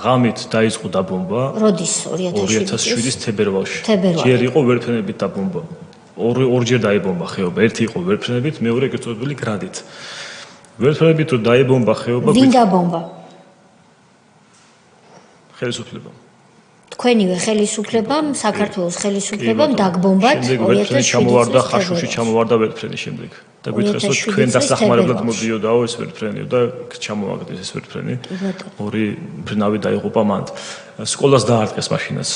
ღამით დაიწყო დაბომბა. როდის 2007-ის თებერვალში. ჯერ იყო ვერფრენებით დაბომბა. ორჯერ დაიბომბა ხეობა. ერთი იყო ვერფრენებით, მეორე კეთილობილი გრადით. ვერფრენებით რო დაიბომბა ხეობა. ვინ დაბომბა? ხელისუფლება. თქვენივე ხელისუფლებამ, საქართველოს ხელისუფლებამ დაგბომბათ 2007 ჩამოვარდა ხაშუში ჩამოვარდა ვერფრენი შემდეგ. და გითხრას რომ თქვენ დასახმარებლად მოდიოდაო ეს ვერფრენი და ჩამოვაგდეს ეს ვერფრენი. ორი ფრინავი დაიღუპა მანდ. სკოლას დაარტყეს მაშინაც.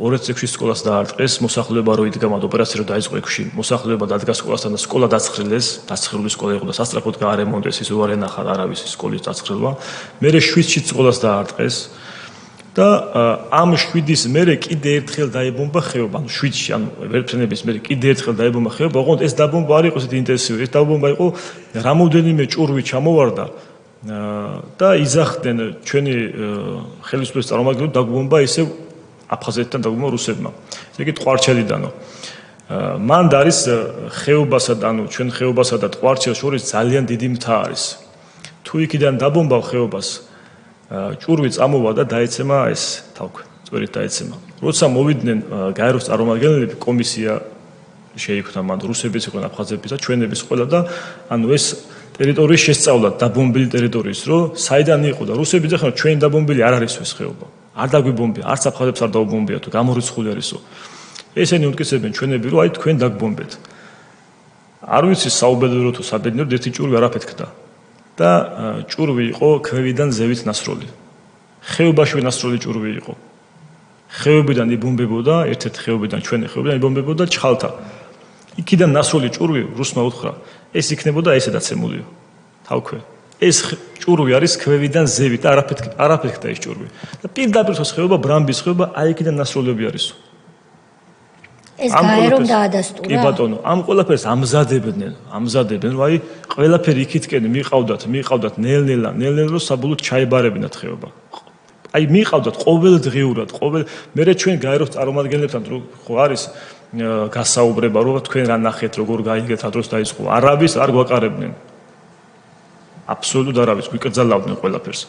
2006-ის სკოლას დაარტყეს, მოსახლეობა რო იდგა მანდ ოპერაცია რო დაიწყო ექვსში. მოსახლეობა დადგა სკოლასთან და სკოლა დასხრილეს, დასხრილი სკოლა იყო და სასწრაფოდ გაარემონტეს, ის უარ ენახა არავის სკოლის დასხრილვა. მერე 7-ში სკოლას დაარტყეს. და ამ 7-ის მერე კიდე ერთხელ დაიბომბა ხეობა, ანუ 7-ში, ანუ ვერფრენების მერე კიდე ერთხელ დაიბომბა ხეობა, ოღონდ ეს დაბომბა არ იყო ისეთი ინტენსიური, ეს დაბომბა იყო რამოდენიმე ჭურვი ჩამოვარდა და იძახდნენ ჩვენი ხელისუფლების წარმომადგენლები დაგბომბა ისევ აფხაზეთიდან დაგბომბა რუსებმა. ესე იგი ტყვარჩელიდანო. მანდ არის ხეობასა და ანუ ჩვენ ხეობასა და ტყვარჩელს შორის ძალიან დიდი მთა არის. თუ იქიდან დაბომბავ ხეობას ჭურვი წამოვა და დაეცემა ეს თავქვე, წვერით დაეცემა. როცა მოვიდნენ გაეროს წარმომადგენლები, კომისია შეიქმნა მან რუსებიც იყვნენ, აფხაზებიც და ჩვენების ყველა და ანუ ეს ტერიტორიის შესწავლა დაბომბილი ტერიტორიის, რომ საიდან იყო და რუსები ძახან ჩვენ დაბომბილი არ არის ეს ხეობა. არ დაგვიბომბია, არც აფხაზებს არ დაუბომბია თუ გამორიცხული არისო. ესენი უმტკიცებენ ჩვენები, რომ აი თქვენ დაგბომბეთ. არ ვიცი საუბედურო თუ საბედნიერო ერთი ჭურვი არაფეთ ხდა. და ჭურვი იყო ქვევიდან ზევით ნასროლი. ხეობაში ნასროლი ჭურვი იყო. ხეობიდან იბომბებოდა, ერთ-ერთ ხეობიდან ჩვენი ხეობიდან იბომბებოდა ჩხალთა. იქიდან ნასროლი ჭურვი რუსმა უთხრა, ეს იქნებოდა ესედაცემულიო. თავქვე. ეს ჭურვი არის ქვევიდან ზევით და არაფეთ ხდა ეს ჭურვი. და პირდაპირ ეს ხეობა ბრამბის ხეობა, აი იქიდან ნასროლები არისო. ეს გაერომ დაადასტურა. კი ბატონო, ამ ყველაფერს ამზადებდნენ, რომ აი ყველაფერი იქითკენ მიყავდათ ნელ-ნელა, რომ საბოლოოდ ჩაიბარებინათ ხეობა. აი მიყავდათ ყოველდღიურად, მერე ჩვენ გაეროს წარმომადგენლებთან ხო არის გასაუბრება, რომ თქვენ რა ნახეთ, როგორ გაიგეთ, რა დროს დაიწყო. არავის არ გვაყარებდნენ. აბსოლუტურად არავის გვიკრძალავდნენ ყველაფერს.